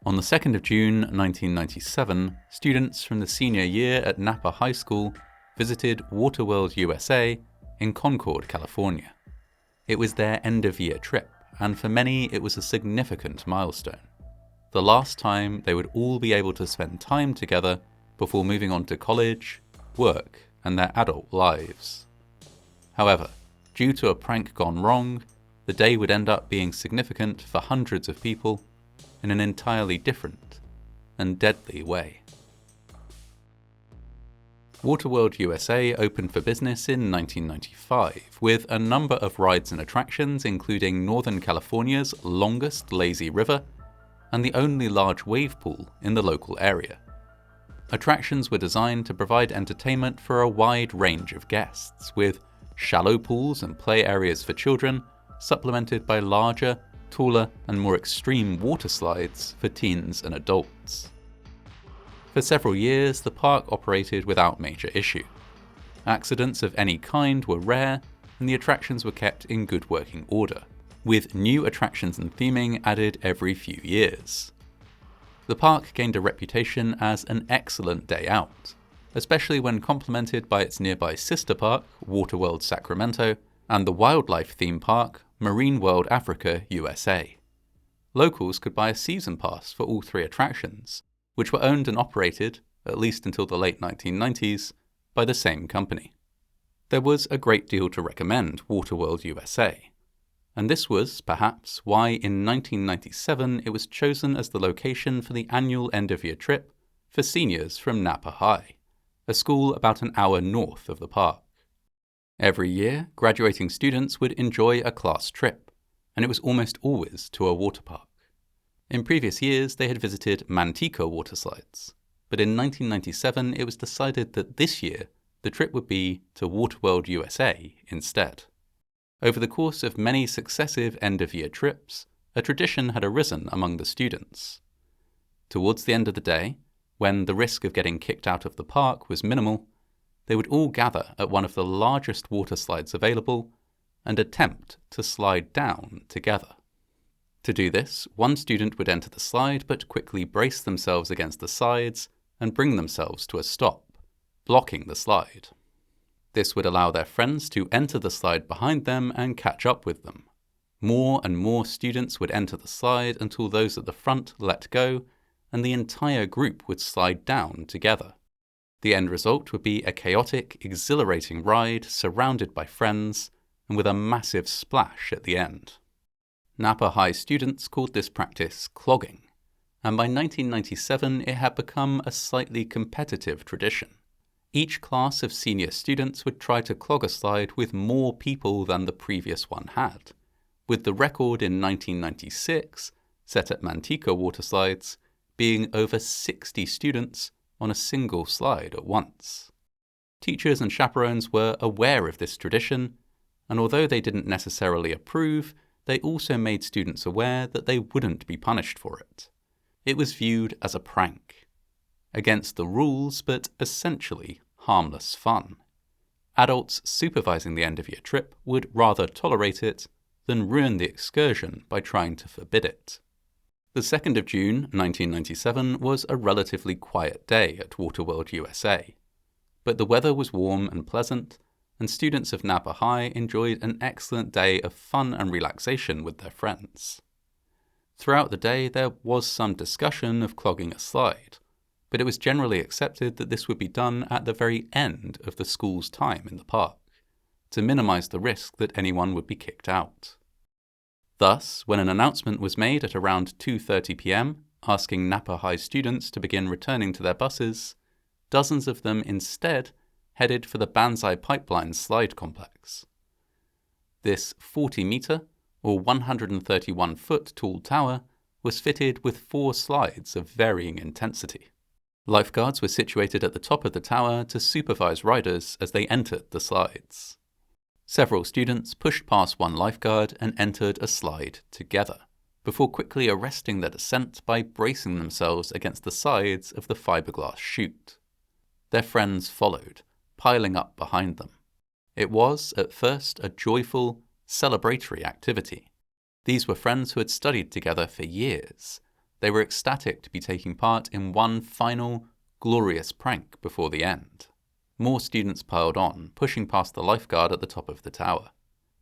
On the 2nd of June 1997, students from the senior year at Napa High School visited Waterworld USA in Concord, California. It was their end-of-year trip, and for many it was a significant milestone. The last time they would all be able to spend time together before moving on to college, work, and their adult lives. However, due to a prank gone wrong, the day would end up being significant for hundreds of people in an entirely different and deadly way. Waterworld USA opened for business in 1995, with a number of rides and attractions including Northern California's longest lazy river and the only large wave pool in the local area. Attractions were designed to provide entertainment for a wide range of guests, with shallow pools and play areas for children, supplemented by larger, taller and more extreme water slides for teens and adults. For several years, the park operated without major issue. Accidents of any kind were rare, and the attractions were kept in good working order, with new attractions and theming added every few years. The park gained a reputation as an excellent day out, especially when complemented by its nearby sister park, Waterworld Sacramento, and the wildlife theme park, Marine World Africa USA. Locals could buy a season pass for all three attractions, which were owned and operated, at least until the late 1990s, by the same company. There was a great deal to recommend Waterworld USA, and this was, perhaps, why in 1997 it was chosen as the location for the annual end-of-year trip for seniors from Napa High, a school about an hour north of the park. Every year, graduating students would enjoy a class trip, and it was almost always to a water park. In previous years, they had visited Manteca waterslides, but in 1997 it was decided that this year the trip would be to Waterworld USA instead. Over the course of many successive end-of-year trips, a tradition had arisen among the students. Towards the end of the day, when the risk of getting kicked out of the park was minimal, they would all gather at one of the largest water slides available and attempt to slide down together. To do this, one student would enter the slide but quickly brace themselves against the sides and bring themselves to a stop, blocking the slide. This would allow their friends to enter the slide behind them and catch up with them. More and more students would enter the slide until those at the front let go, and the entire group would slide down together. The end result would be a chaotic, exhilarating ride surrounded by friends and with a massive splash at the end. Napa High students called this practice clogging, and by 1997 it had become a slightly competitive tradition. Each class of senior students would try to clog a slide with more people than the previous one had, with the record in 1996, set at Manteca waterslides, being over 60 students on a single slide at once. Teachers and chaperones were aware of this tradition, and although they didn't necessarily approve, they also made students aware that they wouldn't be punished for it. It was viewed as a prank. Against the rules, but essentially harmless fun. Adults supervising the end-of-year trip would rather tolerate it than ruin the excursion by trying to forbid it. The 2nd of June 1997 was a relatively quiet day at Waterworld USA, but the weather was warm and pleasant, and students of Napa High enjoyed an excellent day of fun and relaxation with their friends. Throughout the day there was some discussion of clogging a slide, but it was generally accepted that this would be done at the very end of the school's time in the park, to minimize the risk that anyone would be kicked out. Thus, when an announcement was made at around 2:30 p.m. asking Napa High students to begin returning to their buses, dozens of them instead headed for the Banzai pipeline slide complex. This 40-meter, or 131-foot tall tower was fitted with 4 slides of varying intensity. Lifeguards were situated at the top of the tower to supervise riders as they entered the slides. Several students pushed past one lifeguard and entered a slide together, before quickly arresting their descent by bracing themselves against the sides of the fiberglass chute. Their friends followed, piling up behind them. It was, at first, a joyful, celebratory activity. These were friends who had studied together for years, They were ecstatic to be taking part in one final, glorious prank before the end. More students piled on, pushing past the lifeguard at the top of the tower.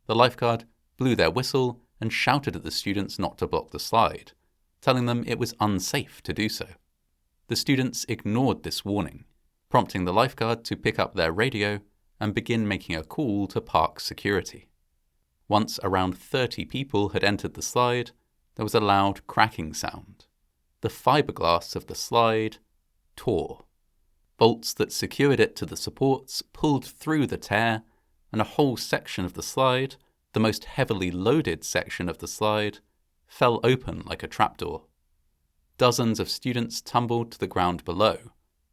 The lifeguard blew their whistle and shouted at the students not to block the slide, telling them it was unsafe to do so. The students ignored this warning, prompting the lifeguard to pick up their radio and begin making a call to park security. Once around 30 people had entered the slide, there was a loud cracking sound. The fiberglass of the slide tore. Bolts that secured it to the supports pulled through the tear, and a whole section of the slide, the most heavily loaded section of the slide, fell open like a trapdoor. Dozens of students tumbled to the ground below,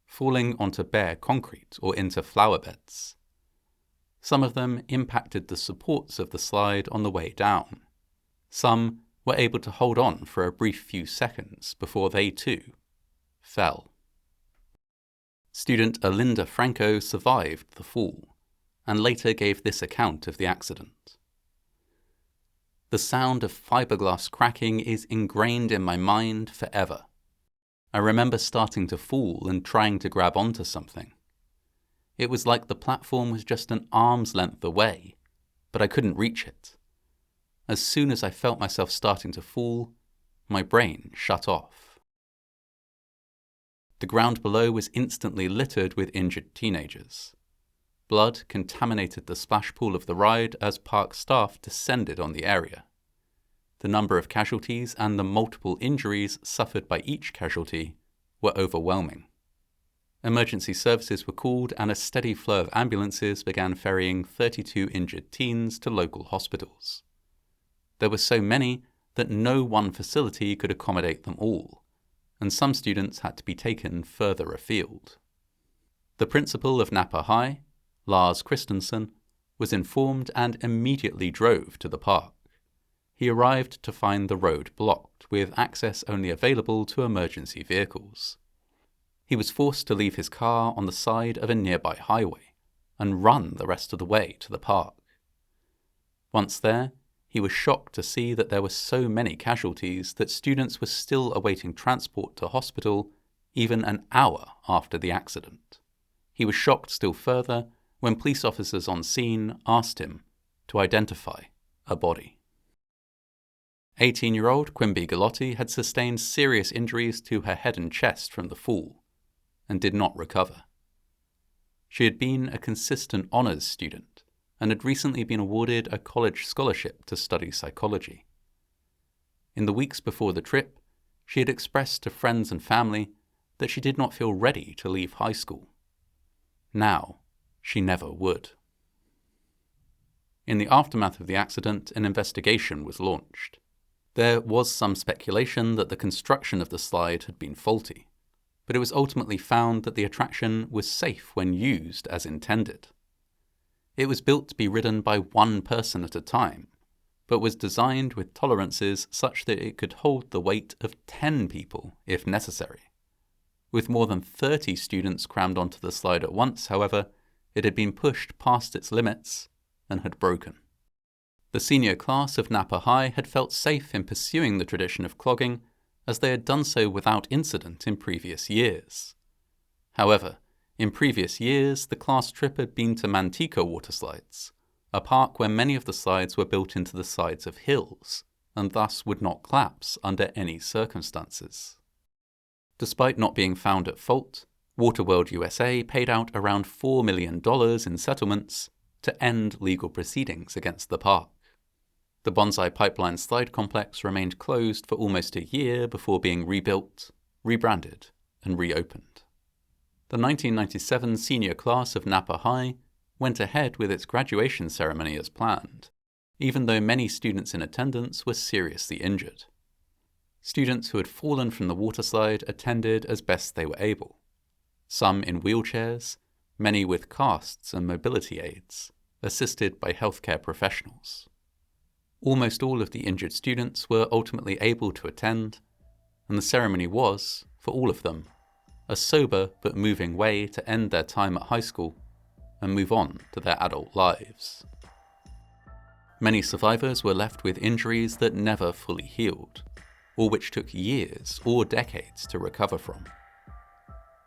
falling onto bare concrete or into flower beds. Some of them impacted the supports of the slide on the way down. Some were able to hold on for a brief few seconds before they too fell. Student Alinda Franco survived the fall, and later gave this account of the accident. The sound of fiberglass cracking is ingrained in my mind forever. I remember starting to fall and trying to grab onto something. It was like the platform was just an arm's length away, but I couldn't reach it. As soon as I felt myself starting to fall, my brain shut off. The ground below was instantly littered with injured teenagers. Blood contaminated the splash pool of the ride as park staff descended on the area. The number of casualties and the multiple injuries suffered by each casualty were overwhelming. Emergency services were called and a steady flow of ambulances began ferrying 32 injured teens to local hospitals. There were so many that no one facility could accommodate them all, and some students had to be taken further afield. The principal of Napa High, Lars Christensen, was informed and immediately drove to the park. He arrived to find the road blocked, with access only available to emergency vehicles. He was forced to leave his car on the side of a nearby highway and run the rest of the way to the park. Once there, he was shocked to see that there were so many casualties that students were still awaiting transport to hospital even an hour after the accident. He was shocked still further when police officers on scene asked him to identify a body. 18-year-old Quimby Gallotti had sustained serious injuries to her head and chest from the fall and did not recover. She had been a consistent honours student and had recently been awarded a college scholarship to study psychology. In the weeks before the trip, she had expressed to friends and family that she did not feel ready to leave high school. Now, she never would. In the aftermath of the accident, an investigation was launched. There was some speculation that the construction of the slide had been faulty, but it was ultimately found that the attraction was safe when used as intended. It was built to be ridden by one person at a time, but was designed with tolerances such that it could hold the weight of 10 people if necessary. With more than 30 students crammed onto the slide at once, however, it had been pushed past its limits and had broken. The senior class of Napa High had felt safe in pursuing the tradition of clogging, as they had done so without incident in previous years. However, in previous years, the class trip had been to Manteca Waterslides, a park where many of the slides were built into the sides of hills, and thus would not collapse under any circumstances. Despite not being found at fault, Waterworld USA paid out around $4 million in settlements to end legal proceedings against the park. The Banzai Pipeline Slide Complex remained closed for almost a year before being rebuilt, rebranded, and reopened. The 1997 senior class of Napa High went ahead with its graduation ceremony as planned, even though many students in attendance were seriously injured. Students who had fallen from the waterslide attended as best they were able, some in wheelchairs, many with casts and mobility aids, assisted by healthcare professionals. Almost all of the injured students were ultimately able to attend, and the ceremony was, for all of them, a sober but moving way to end their time at high school and move on to their adult lives. Many survivors were left with injuries that never fully healed, or which took years or decades to recover from.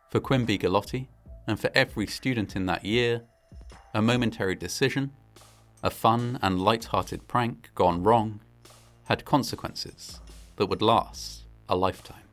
For Quimby Gallotti, and for every student in that year, a momentary decision, a fun and light-hearted prank gone wrong, had consequences that would last a lifetime.